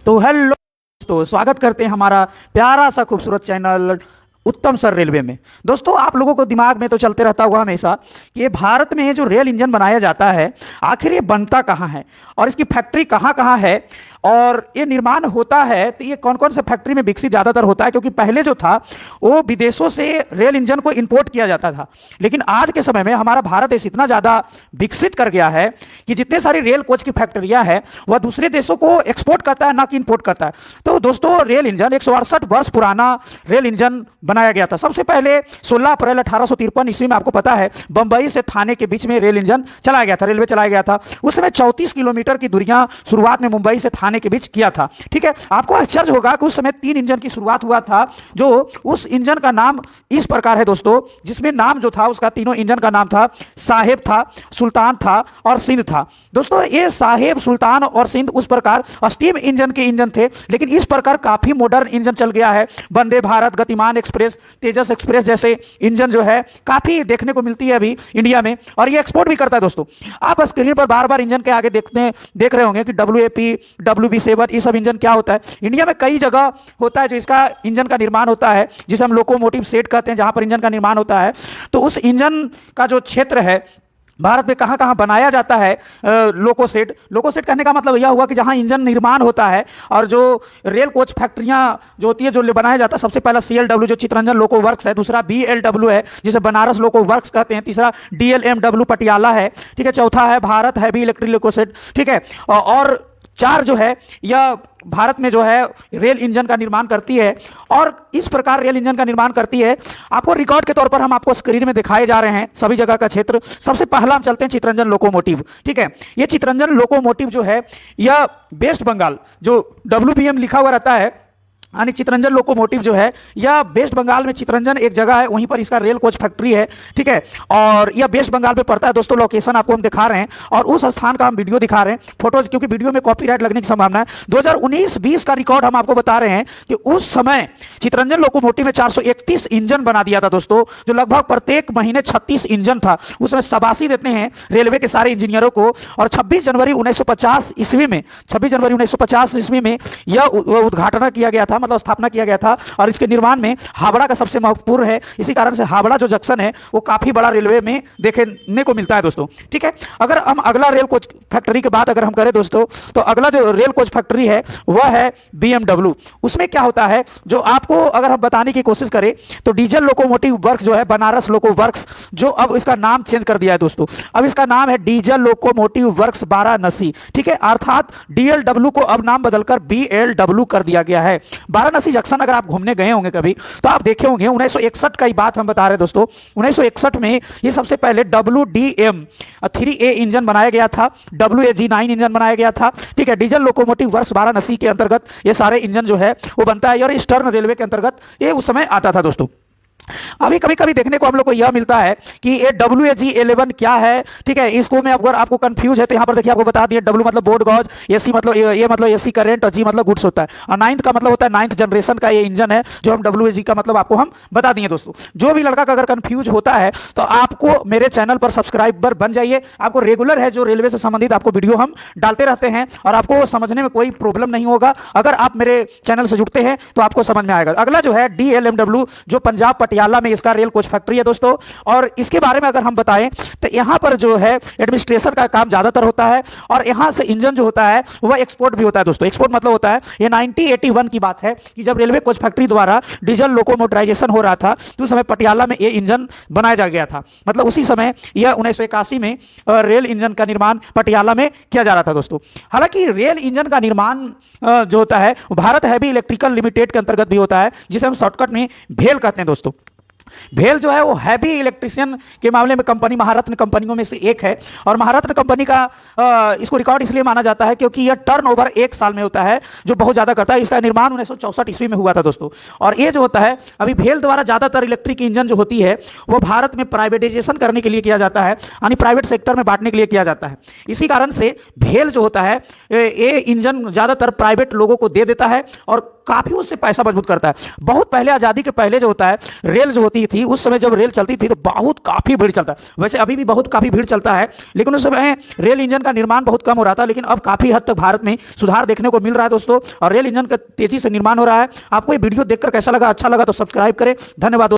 तो हेलो दोस्तों, स्वागत करते हैं हमारा प्यारा सा खूबसूरत चैनल उत्तम सर रेलवे में। दोस्तों, आप लोगों को दिमाग में तो चलते रहता हुआ हमेशा कि ये भारत में जो रेल इंजन बनाया जाता है आखिर ये बनता कहाँ है और इसकी फैक्ट्री कहाँ कहाँ है और ये निर्माण होता है तो ये कौन कौन से फैक्ट्री में विकसित ज़्यादातर होता है। क्योंकि पहले जो था वो विदेशों से रेल इंजन को इंपोर्ट किया जाता था, लेकिन आज के समय में हमारा भारत देश इतना ज़्यादा विकसित कर गया है कि जितने सारी रेल कोच की फैक्ट्रियाँ हैं वह दूसरे देशों को एक्सपोर्ट करता है, ना कि इंपोर्ट करता है। तो दोस्तों, रेल इंजन 168 वर्ष पुराना रेल इंजन बनाया गया था। सबसे पहले 16 अप्रैल 1853 ईस्वी में, आपको पता है, बंबई से थाने के बीच में रेल इंजन चलाया गया था, रेलवे चलाया गया था। उस समय 34 किलोमीटर की दूरियां शुरुआत में मुंबई से थाने के बीच किया था। ठीक है, आपको आश्चर्य होगा कि उस समय 3 इंजन की शुरुआत हुआ था। जो उस इंजन का नाम इस प्रकार है दोस्तों, जिसमें नाम जो था उसका, तीनों इंजन का नाम था साहेब था, सुल्तान था और सिंध था। दोस्तों, ये साहेब, सुल्तान और सिंध उस प्रकार स्टीम इंजन के इंजन थे, लेकिन इस प्रकार काफी मॉडर्न इंजन चल गया है। वंदे भारत, गतिमान एक्सप्रेस, तेजस एक्सप्रेस जैसे इंजन जो है काफी देखने को मिलती है अभी इंडिया में, और ये एक्सपोर्ट भी करता है। दोस्तों, आप स्क्रीन पर बार बार इंजन के आगे देख रहे होंगे कि WAP, WB7, ये सब इंजन क्या होता है। इंडिया में कई जगह होता है जो इसका इंजन का निर्माण होता है, जिसे हम लोकोमोटिव सेट कहते हैं, जहां पर इंजन का निर्माण होता है। तो उस इंजन का जो क्षेत्र है भारत में कहाँ कहाँ बनाया जाता है लोको सेट कहने का मतलब यह हुआ कि जहाँ इंजन निर्माण होता है और जो रेल कोच फैक्ट्रियाँ जो होती है, जो बनाया जाता है। सबसे पहला CLW जो चितरंजन लोको वर्क्स है, दूसरा BLW है जिसे बनारस लोको वर्क्स कहते हैं, तीसरा DLMW पटियाला है, ठीक है, चौथा है Bharat heavy electric loco set, ठीक है, और 4 जो है यह भारत में जो है रेल इंजन का निर्माण करती है। और इस प्रकार रेल इंजन का निर्माण करती है। आपको रिकॉर्ड के तौर पर हम आपको स्क्रीन में दिखाए जा रहे हैं सभी जगह का क्षेत्र। सबसे पहला हम चलते हैं चितरंजन लोकोमोटिव। ठीक है, ये चितरंजन लोकोमोटिव जो है यह वेस्ट बंगाल, जो WBM लिखा हुआ रहता है, यानी चितरंजन लोकोमोटिव जो है यह वेस्ट बंगाल में, चितरंजन एक जगह है, वहीं पर इसका रेल कोच फैक्ट्री है। ठीक है, और यह वेस्ट बंगाल में पड़ता है। दोस्तों, लोकेशन आपको हम दिखा रहे हैं और उस स्थान का हम वीडियो दिखा रहे हैं, फोटोज, क्योंकि वीडियो में कॉपीराइट लगने की संभावना है। 2019-20 का रिकॉर्ड हम आपको बता रहे हैं कि उस समय चितरंजन लोकोमोटिव में 431 इंजन बना दिया था दोस्तों, जो लगभग प्रत्येक महीने 36 इंजन था। उसमें शाबाशी देते हैं रेलवे के सारे इंजीनियरों को। और 26 जनवरी 1950 ईस्वी में यह उद्घाटन किया गया था, मतलब स्थापना किया गया था। और इसके निर्माण में हावड़ा का सबसे महत्वपूर्ण है। इसी कारण से हावड़ा जो जंक्शन है वो काफी बड़ा रेलवे में देखने को मिलता है दोस्तों। ठीक है, अगर हम अगला रेल कोच फैक्ट्री की बात अगर हम करें दोस्तों, तो अगला जो रेल कोच फैक्ट्री है वह है BMW। उसमें क्या होता है, जो आपको अगर हम बताने की कोशिश करें तो डीजल लोकोमोटिव वर्क्स जो है, बनारस लोको वर्क्स, जो अब इसका नाम चेंज कर दिया है दोस्तों। अब इसका नाम है डीजल लोकोमोटिव वर्क्स वाराणसी। ठीक है, अर्थात DLW को अब नाम बदलकर BLW कर दिया गया है। वाराणसी जंक्शन अगर आप घूमने गए होंगे कभी तो आप देखे होंगे, 1961 का ही बात हम बता रहे हैं दोस्तों। 1961 में ये सबसे पहले WDM-3A इंजन बनाया गया था, WAG-9 इंजन बनाया गया था। ठीक है, डीजल लोकोमोटिव वर्क्स वाराणसी के अंतर्गत ये सारे इंजन जो है वो बनता है, और ईस्टर्न रेलवे के अंतर्गत ये उस समय आता था दोस्तों। अभी कभी कभी देखने को हम लोग को यह मिलता है कि ये WAG-11 क्या है। ठीक है, इसको में अगर आपको कंफ्यूज है तो यहाँ पर देखिए, आपको बता दिए, W मतलब बोर्ड गॉज, AC मतलब ये मतलब AC करंट, और G मतलब गुड्स होता है, और 9th का मतलब होता है 9th जनरेशन का ये इंजन है, जो हम WAG का मतलब आपको हम बता दिए दोस्तों। जो भी लड़का का अगर कंफ्यूज होता है तो आपको मेरे चैनल पर सब्सक्राइबर बन जाइए। आपको रेगुलर है जो रेलवे से संबंधित आपको वीडियो हम डालते रहते हैं और आपको समझने में कोई प्रॉब्लम नहीं होगा। अगर आप मेरे चैनल से जुड़ते हैं तो आपको समझ में आएगा। अगला जो है DLMW, जो पंजाब पटियाला में इसका रेल कोच फैक्ट्री है दोस्तों। और इसके बारे में अगर हम बताएं तो यहां पर जो है एडमिनिस्ट्रेशन का काम ज्यादातर होता है, और यहां से इंजन जो होता है वह एक्सपोर्ट भी होता है दोस्तों। एक्सपोर्ट मतलब होता है, ये 1981 की बात है कि जब रेलवे कोच फैक्ट्री द्वारा डीजल लोकोमोटराइजेशन हो रहा था तो उस समय पटियाला में ये इंजन बनाया जा गया था। मतलब उसी समय यह 1981 में रेल इंजन का निर्माण पटियाला में किया जा रहा था दोस्तों। हालांकि रेल इंजन का निर्माण जो होता है भारत हैवी इलेक्ट्रिकल लिमिटेड के अंतर्गत भी होता है, जिसे हम शॉर्टकट में भेल कहते हैं दोस्तों। भेल जो है वो हैवी इलेक्ट्रिशियन के मामले में कंपनी महारत्न कंपनियों में से एक है। और महारत्न कंपनी का इसको रिकॉर्ड इसलिए माना जाता है क्योंकि यह टर्नओवर एक साल में होता है, जो बहुत ज़्यादा करता है। इसका निर्माण 1964 ईस्वी में हुआ था दोस्तों। और ये जो होता है, अभी भेल द्वारा ज़्यादातर इलेक्ट्रिक इंजन जो होती है वो भारत में प्राइवेटाइजेशन करने के लिए किया जाता है, यानी प्राइवेट सेक्टर में बांटने के लिए किया जाता है। इसी कारण से भेल जो होता है ये इंजन ज़्यादातर प्राइवेट लोगों को दे देता है, और काफ़ी उससे पैसा मजबूत करता है। बहुत पहले, आज़ादी के पहले जो होता है, रेल जो होती थी, उस समय जब रेल चलती थी तो बहुत काफ़ी भीड़ चलता है। वैसे अभी भी बहुत काफ़ी भीड़ चलता है, लेकिन उस समय रेल इंजन का निर्माण बहुत कम हो रहा था, लेकिन अब काफ़ी हद तक भारत में सुधार देखने को मिल रहा है दोस्तों, और रेल इंजन का तेज़ी से निर्माण हो रहा है। आपको ये वीडियो देखकर कैसा लगा? अच्छा लगा तो सब्सक्राइब करें। धन्यवाद।